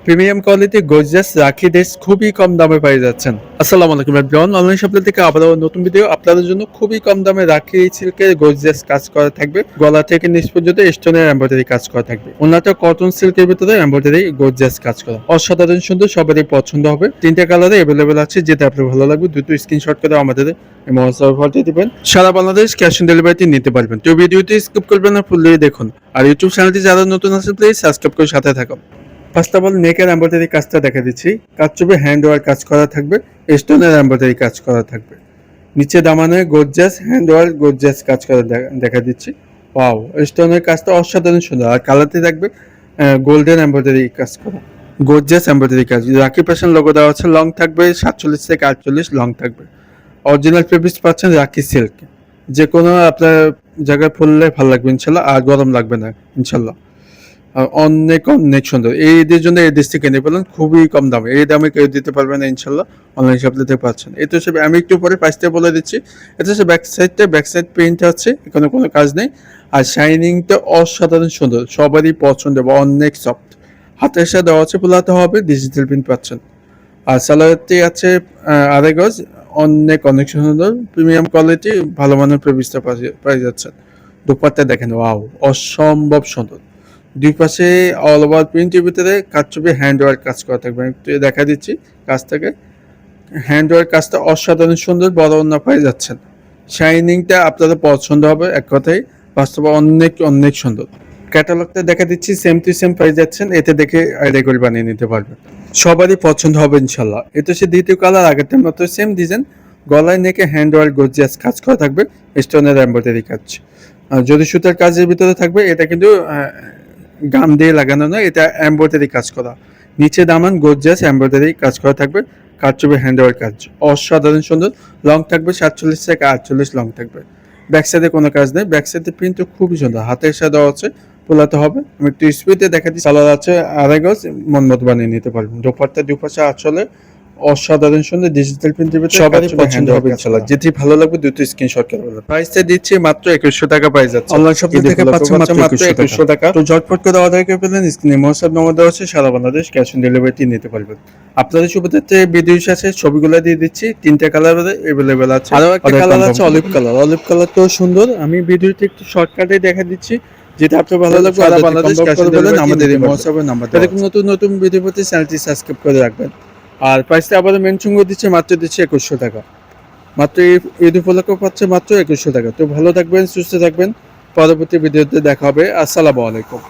Premium quality gorgeous রাখি dress খুবই কম দামে পেয়ে যাচ্ছেন। আসসালামু আলাইকুম এভরিওয়ান, অনলাইন শপ থেকে আবারও নতুন ভিডিও আপনাদের জন্য। খুবই কম দামে রাখি সিল্কের গর্জিয়াস কাজ করা থাকবে, গলা থেকে নিচ পর্যন্ত স্টোনের এমব্রয়ডারি কাজ করা থাকবে। ওনাটা কটন সিল্কের ভিতরে এমব্রয়ডারি গর্জিয়াস কাজ করা, অসাধারণ সুন্দর, সবারই পছন্দ হবে। তিনটা কালারে অ্যাভেলেবেল আছে, যেটা আপনার ভালো লাগবে দ্রুত স্ক্রিনশট করে আমাদের হোয়াটসঅ্যাপে দিবেন। সারা বাংলাদেশ ক্যাশ অন ডেলিভারিতে নিতে পারবেন। তো ভিডিওটি স্কিপ করবেন না, ফুললি দেখুন। আর ইউটিউব চ্যানেলটি যারা নতুন আছে প্লিজ সাবস্ক্রাইব করে সাথে থাকুন। ফার্স্ট অফ অল নেকের এমব্রয়ডারি কাজটা দেখা দিচ্ছি। কাজ চুপে হ্যান্ড ওয়ার কাজ করা থাকবে, স্টোনের এমব্রয়ডারি কাজ করা থাকবে। নিচে দামানে গর্জিয়াস হ্যান্ড ওয়ার গর্জিয়াস কাজ করা দেখা দিচ্ছি। ওয়াও, স্টোনের কাজটা অসাধারণ সুন্দর। আর কালারটি থাকবে গোল্ডেন এমব্রয়ডারি কাজ করা, গর্জিয়াস এমব্রয়ডারি কাজ। রাখি ফ্যাশন লোগো দেওয়া আছে। লং থাকবে 47 থেকে 48 লং থাকবে। অরিজিনাল ফেব্রিক্স পাচ্ছেন রাখি সিল্ক। যে কোনো আপনার জায়গায় পরলে ভালো লাগবে ইনশাল্লাহ, আর গরম লাগবে না ইনশাল্লাহ। অনেক অনেক সুন্দর। এই ঈদের জন্য এই দেশ থেকে নিয়ে পেলেন খুবই কম দামে। এই দামে কেউ দিতে পারবে না ইনশাল্লাহ, অনলাইন শপ থেকে পাচ্ছেন। এটা হচ্ছে আমি একটু পরে প্রাইসটা বলে দিচ্ছি। এটা হচ্ছে ব্যাক সাইড প্রিন্ট আছে, এখানে কোনো কাজ নেই। আর শাইনিংটা অসাধারণ সুন্দর, সবারই পছন্দ বা অনেক সফট। হাতের সাথে দেওয়া আছে, পোলাতে হবে, ডিজিটাল প্রিন্ট পাচ্ছেন। আর সালোয়ারটি আছে আড়াই গজ, অনেক অনেক সুন্দর, প্রিমিয়াম কোয়ালিটি, ভালো মানের ফেব্রিক্সটা পাই যাচ্ছেন। দুপাট্টা দেখেন, ওয়াও, অসম্ভব সুন্দর। দুই পাশে অল ওভার প্রিন্টের ভিতরে কাজ চুপে হ্যান্ড ওয়ার্ক কাজ করা থাকবে। আমি একটু দেখা দিচ্ছি কাজটাকে। হ্যান্ড ওয়ার্ক কাজটা অসাধারণ সুন্দর, বড় অন্য পাই যাচ্ছেন। শাইনিংটা আপনাদের পছন্দ হবে, এক কথায় বাস্তবে অনেক অনেক সুন্দর। ক্যাটালগটা দেখা দিচ্ছি, সেম টু সেম পাই যাচ্ছেন। এতে দেখে আইডিয়া করে বানিয়ে নিতে পারবেন, সবারই পছন্দ হবে ইনশাল্লাহ। এটা হচ্ছে দ্বিতীয় কালার, আগেরটার মতো সেম ডিজাইন। গলায় নেকে হ্যান্ড ওয়ার্ক গর্জিয়াস কাজ করা থাকবে, স্টোনের এমব্রয়ডারি কাজ। যদি সুতার কাজের ভিতরে থাকবে, এটা কিন্তু গাম দিয়ে লাগানো নয়, এটা এমব্রয়ডারি কাজ করা। নিচে দামান গর্জিয়াস এমব্রয়ডারি কাজ করা থাকবে, কারচুপি হ্যান্ড ওয়ার্ক কাজ, অসাধারণ সুন্দর। লং থাকবে 47 থেকে 48 লং থাকবে। ব্যাক সাইডে কোনো কাজ নেই, ব্যাক সাইডে প্রিন্টও খুবই সুন্দর, হাতের সাথে দেওয়া আছে, পোলাতে হবে। আমি একটু স্পিডে দেখা দিই। সালোয়ার আছে আড়াই গজ, মন মতো বানিয়ে নিতে পারবেন। দুপাট্টা দুপাশে আসলে অসাধারণ সুন্দর, ডিজিটাল প্রিন্টের ভিতরে সবারই পছন্দ হবে ইনশাআল্লাহ। যেটি ভালো লাগবে দ্রুত স্ক্রিনশট করে বলুন। প্রাইসটা দিচ্ছি মাত্র 2100 টাকা পাই যাচ্ছে। অনলাইন শপ থেকে পাচ্ছেন মাত্র 2100 টাকা। তো ঝটপট করে অর্ডার করে ফেলেন। স্ক্রিনে হোয়াটসঅ্যাপ নম্বর দেওয়া আছে, সারা বাংলাদেশ ক্যাশ অন ডেলিভারিতে নিতে পারবেন। আপনাদের সুবিধার্থে ভিডিও আছে, ছবিগুলো দিয়ে দিচ্ছি। তিনটা কালার अवेलेबल আছে। আরো একটা কালার আছে অলিভ কালার। অলিভ কালারটাও সুন্দর, আমি ভিডিওতে একটু শর্টকাটে দেখা দিচ্ছি, যেটা আপনার ভালো লাগবে। সারা বাংলাদেশ ক্যাশ অন ডেলিভারি আমাদের এই হোয়াটসঅ্যাপের নাম্বার। এরকম নতুন নতুন ভিডিও পেতে চ্যানেলটি সাবস্ক্রাইব করে রাখবেন। আর প্রাইসটা আবারও মেনশন করে দিচ্ছে, মাত্র দিচ্ছে 2100 টাকা। মাত্র ঈদ উপলক্ষে পাচ্ছে মাত্র 2100 টাকা। তো ভালো থাকবেন, সুস্থ থাকবেন। পরবর্তী ভিডিওতে দেখা হবে। আসসালামু আলাইকুম।